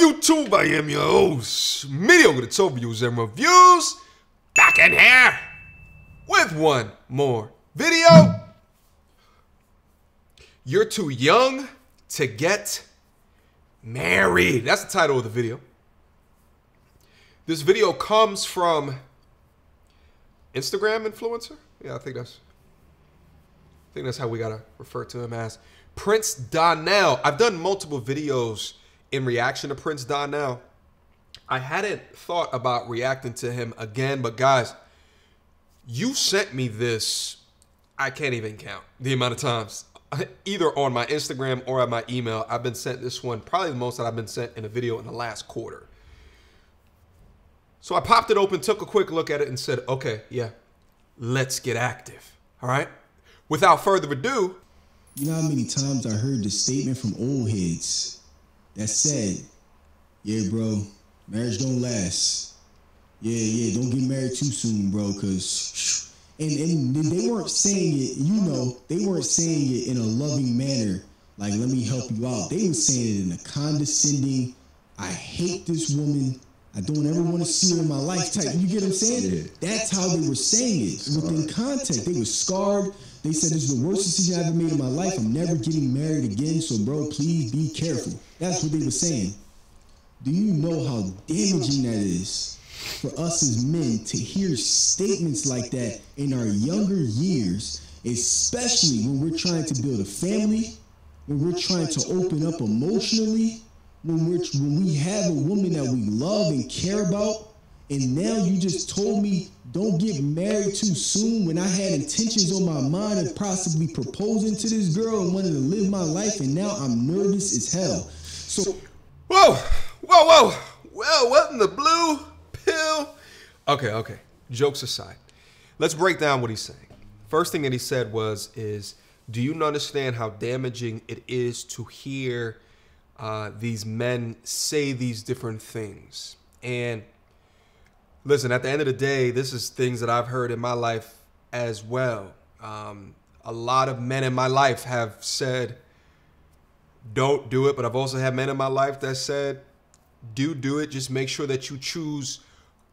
YouTube? I am your host, Mediocre, the views and reviews, back in here with one more video. You're too young to get married. That's the title of the video. This video comes from Instagram influencer. Yeah, I think that's how we gotta refer to him as. Prince Donnell. I've done multiple videos in reaction to Prince Donnell. I hadn't thought about reacting to him again, but guys, you sent me this. I can't even count the amount of times, either on my Instagram or on my email. I've been sent this one, probably the most that I've been sent in a video in the last quarter. So I popped it open, took a quick look at it and said, okay, yeah, let's get active. All right. Without further ado. You know how many times I heard the statement from old heads that said, yeah, bro, marriage don't last. Yeah, don't get married too soon, bro, because... And they weren't saying it, you know, they weren't saying it in a loving manner, like, let me help you out. They were saying it in a condescending, I hate this woman, I don't ever want to see her in my life type. You get what I'm saying? Yeah. That's how they were saying it. Within context, they were scarred. They said, this is the worst decision I ever made in my life. I'm never getting married again, so bro, please be careful. That's what they were saying. Do you know how damaging that is for us as men to hear statements like that in our younger years, especially when we're trying to build a family, when we're trying to open up emotionally, when we have a woman that we love and care about, and now you just told me don't get married too soon when I had intentions on my mind of possibly proposing to this girl and wanting to live my life, and now I'm nervous as hell. So, whoa. Well, what in the blue pill? Okay. Jokes aside, let's break down what he's saying. First thing that he said is, do you understand how damaging it is to hear these men say these different things? And listen, at the end of the day, this is things that I've heard in my life as well. A lot of men in my life have said, don't do it. But I've also had men in my life that said, do it. Just make sure that you choose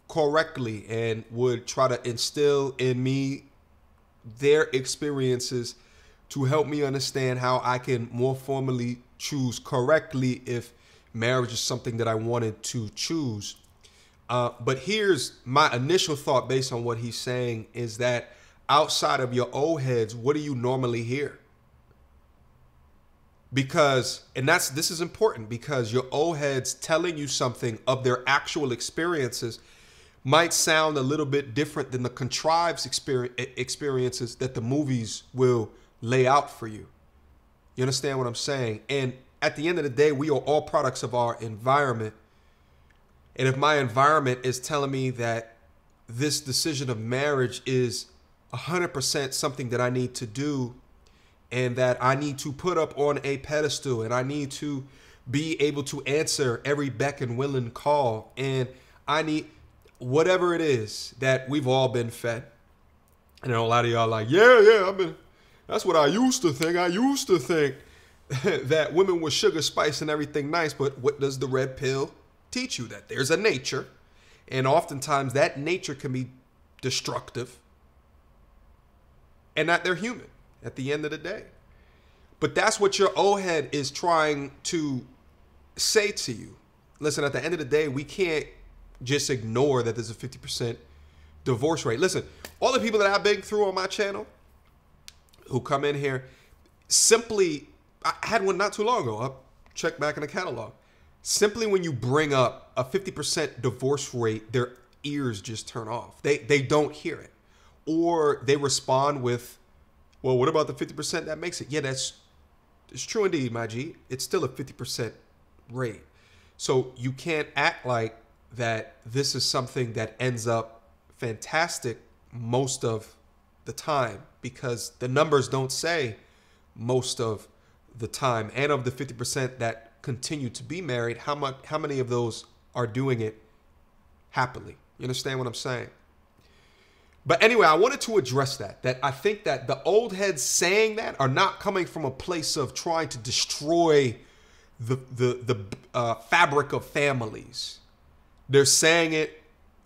correctly, and would try to instill in me their experiences to help me understand how I can more formally choose correctly if marriage is something that I wanted to choose. But here's my initial thought based on what he's saying is that outside of your old heads, what do you normally hear? Because, and this is important, because your old heads telling you something of their actual experiences might sound a little bit different than the contrived experiences that the movies will lay out for you. You understand what I'm saying? And at the end of the day, we are all products of our environment. And if my environment is telling me that this decision of marriage is 100% something that I need to do, and that I need to put up on a pedestal, and I need to be able to answer every beck and willing call, and I need whatever it is that we've all been fed. And a lot of y'all like, that's what I used to think. I used to think that women were sugar, spice, and everything nice. But what does the red pill teach you? That there's a nature, and oftentimes that nature can be destructive, and that they're human at the end of the day. But that's what your old head is trying to say to you. Listen, at the end of the day, we can't just ignore that there's a 50% divorce rate. Listen, all the people that I've been through on my channel who come in here, simply, I had one not too long ago. I'll check back in the catalog. Simply when you bring up a 50% divorce rate, their ears just turn off. They don't hear it. Or they respond with, well, what about the 50% that makes it? Yeah, it's true indeed, my G. It's still a 50% rate. So you can't act like that this is something that ends up fantastic most of the time, because the numbers don't say most of the time. And of the 50% that continue to be married, how many of those are doing it happily? You understand what I'm saying? But anyway, I wanted to address that I think that the old heads saying that are not coming from a place of trying to destroy the fabric of families. They're saying it,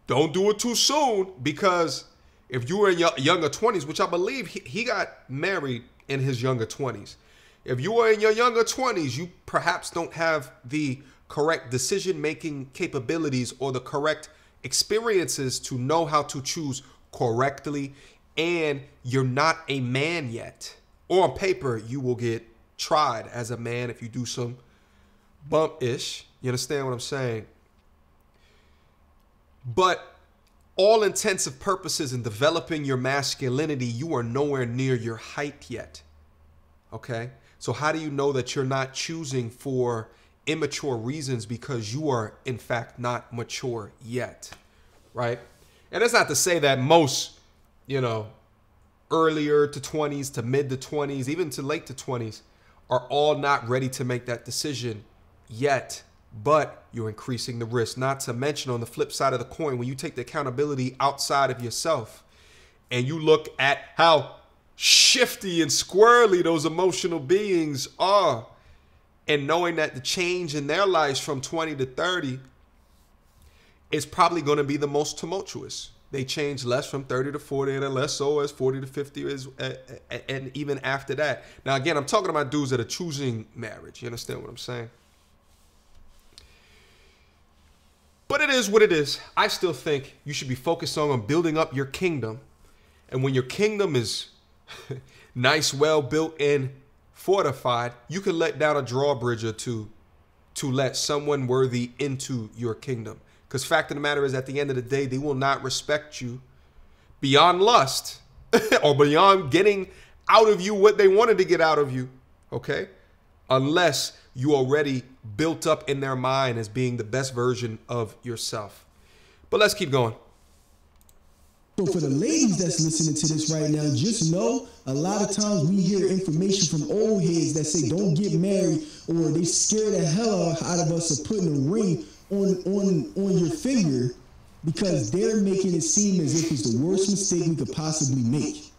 don't do it too soon, because if you were in your younger 20s, which I believe he got married in his younger 20s. If you are in your younger 20s, you perhaps don't have the correct decision-making capabilities or the correct experiences to know how to choose correctly, and you're not a man yet. Or on paper, you will get tried as a man if you do some bump-ish. You understand what I'm saying? But all intents and purposes in developing your masculinity, you are nowhere near your height yet. Okay? So how do you know that you're not choosing for immature reasons? Because you are, in fact, not mature yet. Right? And that's not to say that most, earlier to 20s, to mid to 20s, even to late to 20s, are all not ready to make that decision yet. But you're increasing the risk. Not to mention, on the flip side of the coin, when you take the accountability outside of yourself and you look at how shifty and squirrely those emotional beings are, and knowing that the change in their lives from 20 to 30 is probably going to be the most tumultuous. They change less from 30 to 40 and less so as 40 to 50 is, and even after that. Now, again, I'm talking about dudes that are choosing marriage. You understand what I'm saying? But it is what it is. I still think you should be focused on building up your kingdom. And when your kingdom is nice, well built, and fortified, you can let down a drawbridge or two to let someone worthy into your kingdom. Because fact of the matter is, at the end of the day, they will not respect you beyond lust or beyond getting out of you what they wanted to get out of you. Okay? Unless you already built up in their mind as being the best version of yourself. But let's keep going. So for the ladies that's listening to this right now, just know a lot of times we hear information from old heads that say don't get married, or they scare the hell out of us of putting a ring on your finger, because they're making it seem as if it's the worst mistake we could possibly make.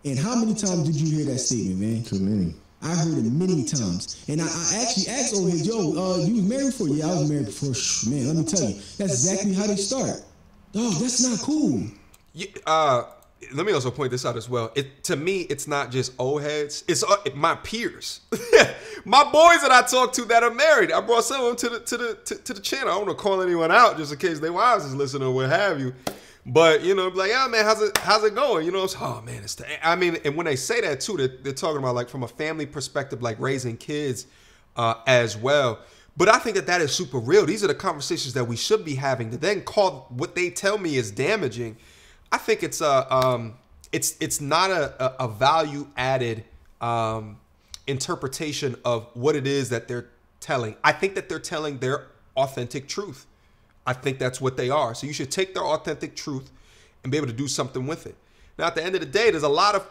And how many times did you hear that statement, man? Too many. I heard it many times. And I actually asked old heads, yo, you was married before? Yeah, I was married before. Man, let me tell you, that's exactly how they start. Dog, that's not cool. Yeah, let me also point this out as well. To me, it's not just old heads. It's my peers, my boys that I talk to that are married. I brought some of them to the channel. I don't want to call anyone out just in case their wives is listening or what have you. But like, yeah, man, how's it going? It's, oh man, and when they say that too, they're talking about like from a family perspective, like raising kids as well. But I think that is super real. These are the conversations that we should be having. To then call what they tell me is damaging, I think it's not a value added interpretation of what it is that they're telling. I think that they're telling their authentic truth. I think that's what they are. So you should take their authentic truth and be able to do something with it. Now, at the end of the day, there's a lot of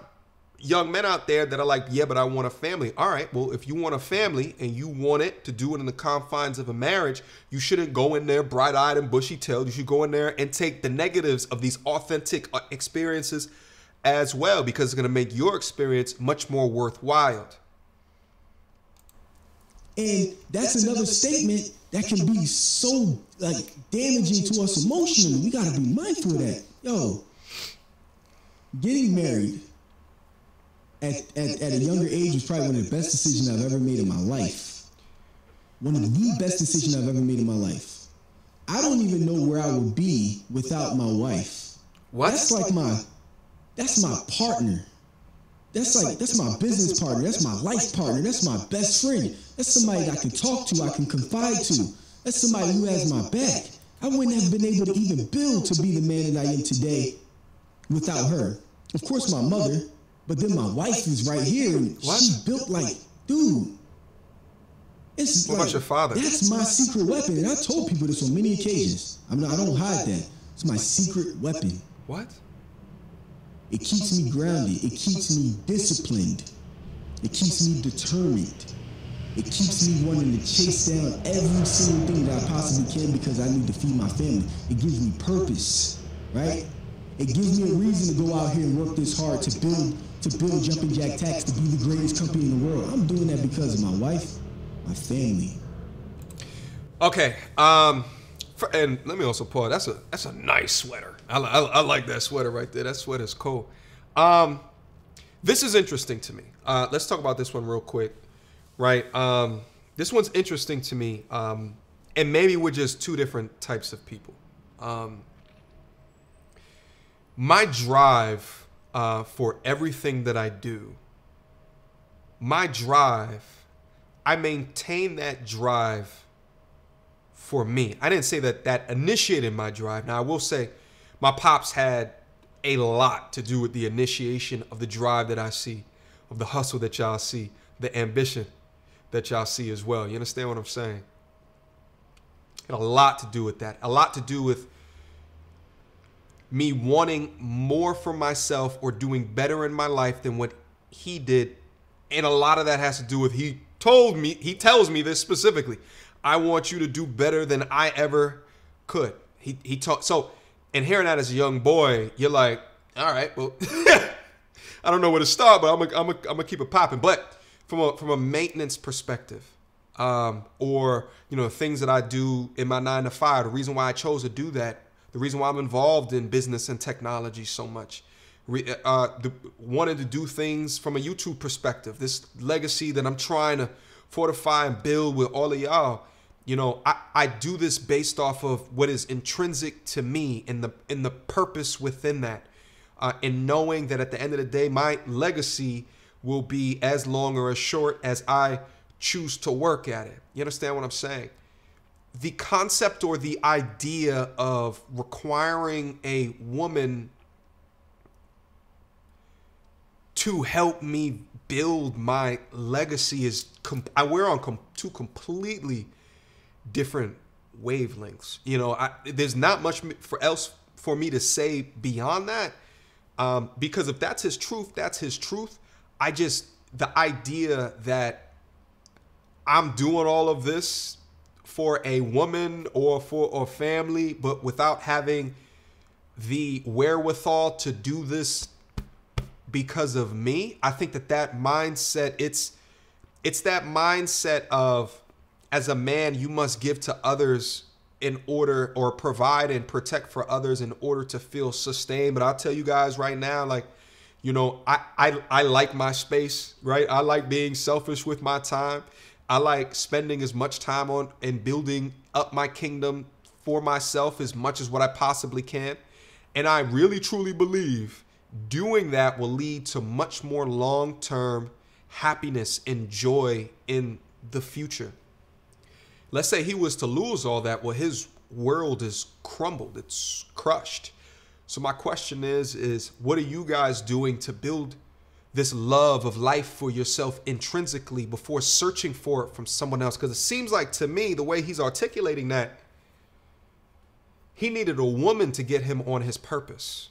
young men out there that are like, yeah, but I want a family. All right, well, if you want a family and you want it to do it in the confines of a marriage, you shouldn't go in there bright-eyed and bushy-tailed. You should go in there and take the negatives of these authentic experiences as well, because it's going to make your experience much more worthwhile. And that's another statement that can be so damaging to us emotionally. We got to be mindful of that. Yo, getting married at a younger age was probably one of the best decisions I've ever made in my life. One of the best decisions I've ever made in my life. I don't even know where I would be without my wife. What? That's my partner. That's my business partner. That's my life partner. That's my best friend. That's somebody that I can talk to, I can confide to. That's somebody who has my back. I wouldn't have been able to even build to be the man that I am today without her. Of course, my mother, but then my wife is right here, and she's built like, dude. It's what about your father? That's my secret weapon, and I told people this on many occasions. I don't hide that. It's my secret weapon. What? It keeps me grounded. It keeps me disciplined. It keeps me determined. It keeps me wanting to chase down every single thing that I possibly can because I need to feed my family. It gives me purpose, right? It gives me a reason to go out here and work this hard to build Jumping Jack Tax to be the greatest company in the world. I'm doing that because of my wife. my family. Okay. And let me also pause. That's a nice sweater. I like that sweater right there. That sweater's cool. This is interesting to me. Let's talk about this one real quick. Right. This one's interesting to me. And maybe we're just two different types of people. My drive for everything that I do, I maintain that drive for me. I didn't say that initiated my drive. Now, I will say my pops had a lot to do with the initiation of the drive that I see, of the hustle that y'all see, the ambition that y'all see as well. You understand what I'm saying? Had a lot to do with that. A lot to do with me wanting more for myself or doing better in my life than what he did. And a lot of that has to do with, he tells me this specifically. I want you to do better than I ever could. He taught. So, and hearing that as a young boy, you're like, all right, well, I don't know where to start, but I'm gonna keep it popping. But from a maintenance perspective, or things that I do in my 9 to 5, the reason why I chose to do that, the reason why I'm involved in business and technology so much, wanted to do things from a YouTube perspective, this legacy that I'm trying to fortify and build with all of y'all. I do this based off of what is intrinsic to me and the purpose within that, and knowing that at the end of the day, my legacy will be as long or as short as I choose to work at it. You understand what I'm saying? The concept or the idea of requiring a woman to help me build my legacy is we're on two completely different wavelengths. There's not much else for me to say beyond that, because if that's his truth, that's his truth. The idea that I'm doing all of this for a woman or for a family, but without having the wherewithal to do this because of me, I think that mindset, it's that mindset of, as a man, you must give to others in order, or provide and protect for others in order to feel sustained. But I'll tell you guys right now, I like my space, right? I like being selfish with my time. I like spending as much time on and building up my kingdom for myself as much as what I possibly can. And I really, truly believe doing that will lead to much more long-term happiness and joy in the future. Let's say he was to lose all that. Well, his world is crumbled. It's crushed. So my question is what are you guys doing to build this love of life for yourself intrinsically before searching for it from someone else? Because it seems like, to me, the way he's articulating that, he needed a woman to get him on his purpose.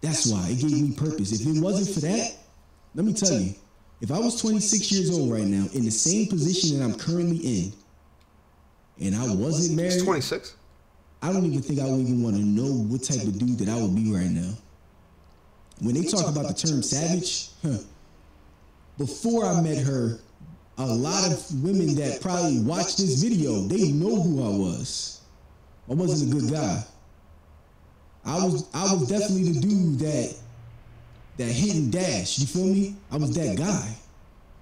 That's why it gave me purpose. If it wasn't for that, let me tell you, if I was 26 years old right now in the same position that I'm currently in, and I wasn't married, he's 26. I don't even think I would even want to know what type of dude that I would be right now. When they talk about the term savage, before I met her, a lot of women that probably watched this video, they know who I was. I wasn't a good guy. I was definitely the dude that hit and dash. You feel me? I was that guy.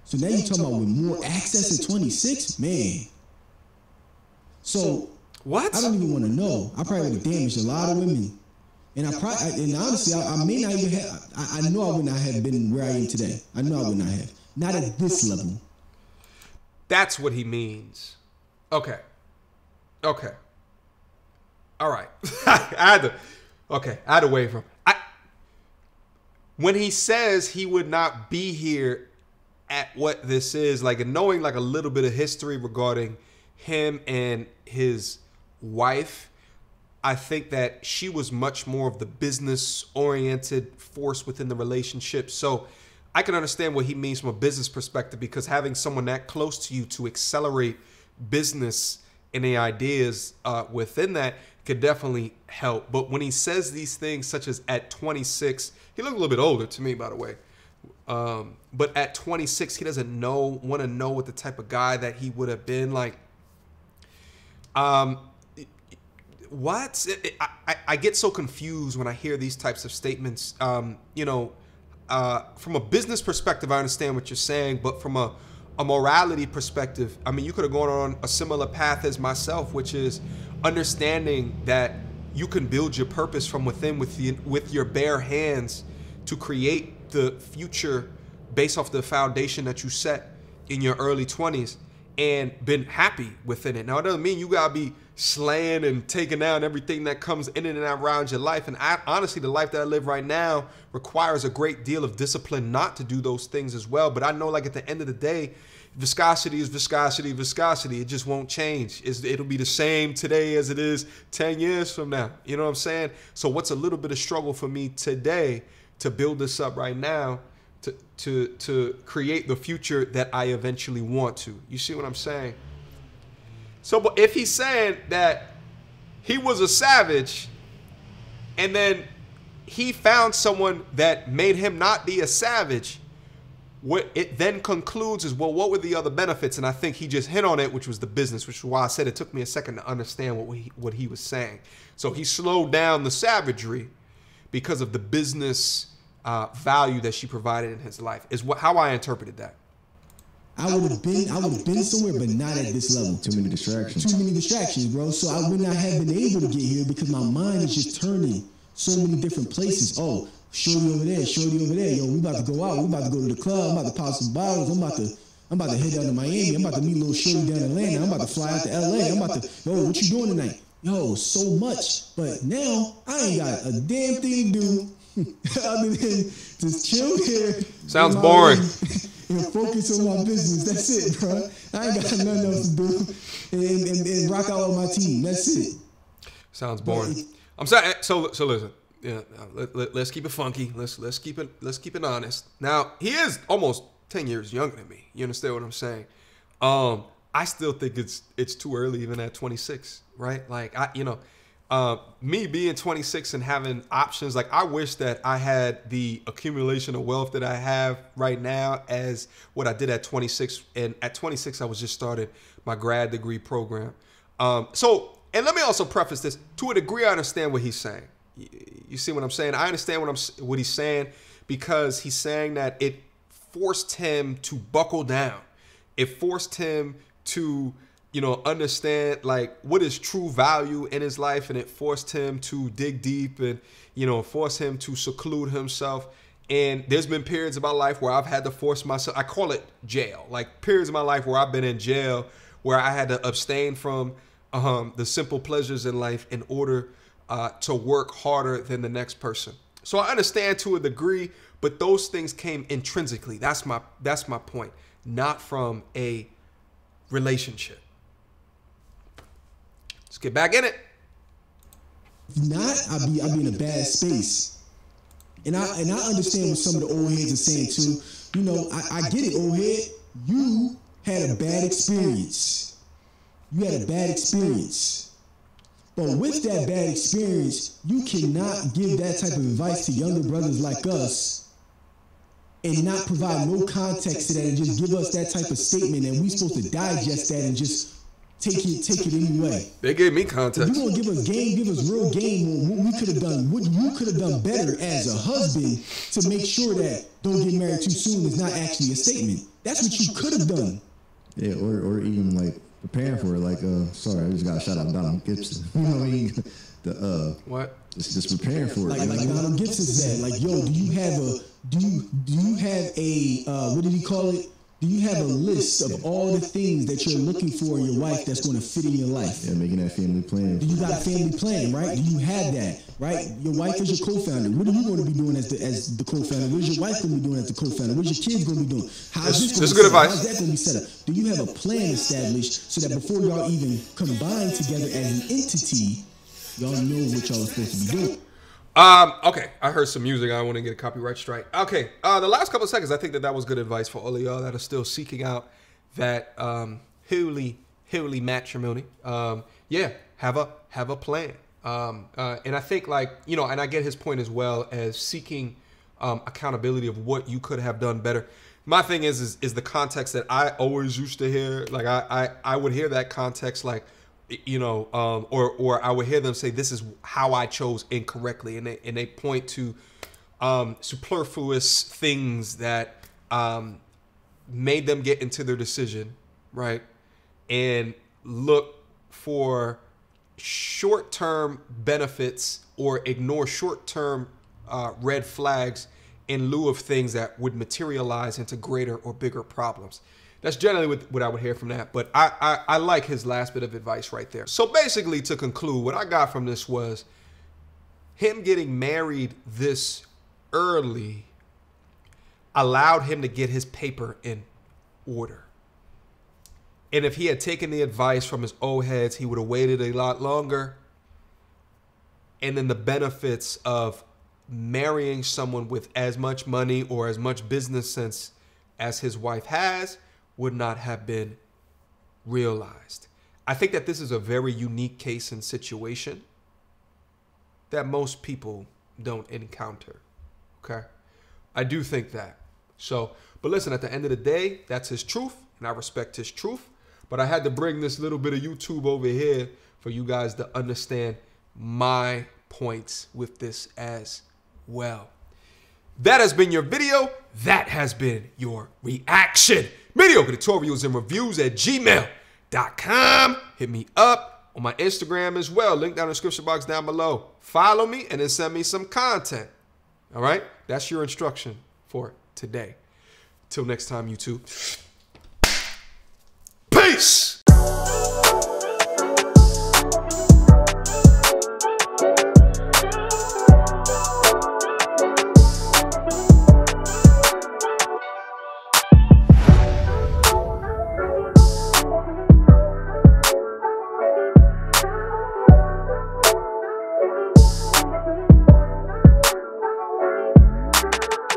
So now you're talking about with more access at 26, man. So what? I don't even want to know. I probably would have damaged a lot of women, and honestly, I may not even have. I know I would not have been where I am today. I know I would not have. Not at this level. That's what he means. Okay. All right. I had to wait from. When he says he would not be here at what this is, and knowing a little bit of history regarding him and his wife, I think that she was much more of the business-oriented force within the relationship. So I can understand what he means from a business perspective, because having someone that close to you to accelerate business and the ideas within that could definitely help. But when he says these things, such as at 26, he looked a little bit older to me, by the way. But at 26, he doesn't want to know what the type of guy that he would have been. Like, what? I get so confused when I hear these types of statements. You know, from a business perspective, I understand what you're saying, but from a morality perspective, I mean, you could have gone on a similar path as myself, which is understanding that you can build your purpose from within with your bare hands to create the future based off the foundation that you set in your early 20s and been happy within it. Now, it doesn't mean you gotta be slaying and taking down everything that comes in and around your life. And honestly, the life that I live right now requires a great deal of discipline not to do those things as well. But I know, like, at the end of the day, viscosity is viscosity, viscosity. It just won't change. It'll be the same today as it is 10 years from now. You know what I'm saying? So what's a little bit of struggle for me today to build this up right now to create the future that I eventually want to? You see what I'm saying? So, but if he's saying that he was a savage and then he found someone that made him not be a savage, what it then concludes is, well, what were the other benefits? And I think he just hit on it, which was the business, which is why I said it took me a second to understand what he was saying. So he slowed down the savagery because of the business value that she provided in his life, is how I interpreted that. I would have been somewhere, but not at this level. Too many distractions. Too many distractions, bro. So I would not have been able to get here because my mind is just turning so many different places. Oh, shorty over there, shorty over there. Yo, we about to go out. We about to go to the club. I'm about to pop some bottles. I'm about to head down to Miami. I'm about to meet a little shorty down in Atlanta. I'm about to fly out to LA. I'm about to, yo, what you doing tonight? Yo, so much. But now I ain't got a damn thing to do other than just chill here. Sounds boring. And focus on my business. That's it, bro. I ain't got nothing else to do. And rock out with my team. That's it. Sounds boring. I'm sorry. So listen. Yeah, let's keep it funky. Let's keep it honest. Now, he is almost 10 years younger than me. You understand what I'm saying? I still think it's too early, even at 26, right? Like, me being 26 and having options, like, I wish that I had the accumulation of wealth that I have right now as what I did at 26. And at 26, I was just started my grad degree program. And let me also preface this. To a degree, I understand what he's saying. You see what I'm saying? I understand what he's saying, because he's saying that it forced him to buckle down. It forced him to, understand, like, what is true value in his life, and it forced him to dig deep and, force him to seclude himself. And there's been periods of my life where I've had to force myself. I call it jail. Like, periods of my life where I've been in jail, where I had to abstain from the simple pleasures in life in order to work harder than the next person. So I understand to a degree, but those things came intrinsically. That's my point, not from a relationship. Let's get back in it. If not, I'll be in a bad space. And I understand what some of the old heads are saying too. I get it, old head. You had a bad experience. You had a bad experience. But with that bad experience, you cannot give that type of advice to younger brothers like us and not provide no context to that and just give us that type of statement, and we supposed to digest that and just take it anyway. They gave me context. If you want to give us real game on what we could have done, what you could have done better as a husband to make sure that don't get married too soon is not actually a statement. That's what you could have done. Yeah, or even like preparing for it, like sorry, I just got a shout out Donald Gibson. You know what I mean? What? Just preparing for it. Like Donald Gibson said, like, yo, do you have a what did he call it? Do you have a list of all the things that you're looking for in your wife that's going to fit in your life? Yeah, making that family plan. Do you got a family plan, right? Do you have that, right? Your wife is your co-founder. What are you going to be doing as the co-founder? What is your wife going to be doing as the co-founder? What is your kids going to be doing? How's this good advice. How's that going to be set up? Do you have a plan established so that before y'all even combine together as an entity, y'all know what y'all are supposed to be doing? Okay, I heard some music. I want to get a copyright strike. Okay, the last couple of seconds, I think that was good advice for all of y'all that are still seeking out that holy matrimony. Yeah, have a plan. And I think, like, you know, and I get his point as well as seeking accountability of what you could have done better. My thing is the context that I always used to hear. Like I would hear that context, like, you know, or I would hear them say, this is how I chose incorrectly. And they point to superfluous things that made them get into their decision, right? And look for short-term benefits or ignore short-term red flags in lieu of things that would materialize into greater or bigger problems. That's generally what I would hear from that. But I like his last bit of advice right there. So basically, to conclude, what I got from this was him getting married this early allowed him to get his paper in order. And if he had taken the advice from his old heads, he would have waited a lot longer. And then the benefits of marrying someone with as much money or as much business sense as his wife has would not have been realized. I think that this is a very unique case and situation that most people don't encounter. Okay? I do think that. So, but listen, at the end of the day, that's his truth, and I respect his truth. But I had to bring this little bit of YouTube over here for you guys to understand my points with this as well. That has been your video. That has been your reaction. Mediocre tutorials and reviews at gmail.com. Hit me up on my Instagram as well. Link down in the description box down below. Follow me and then send me some content. All right? That's your instruction for today. Till next time, YouTube. Peace!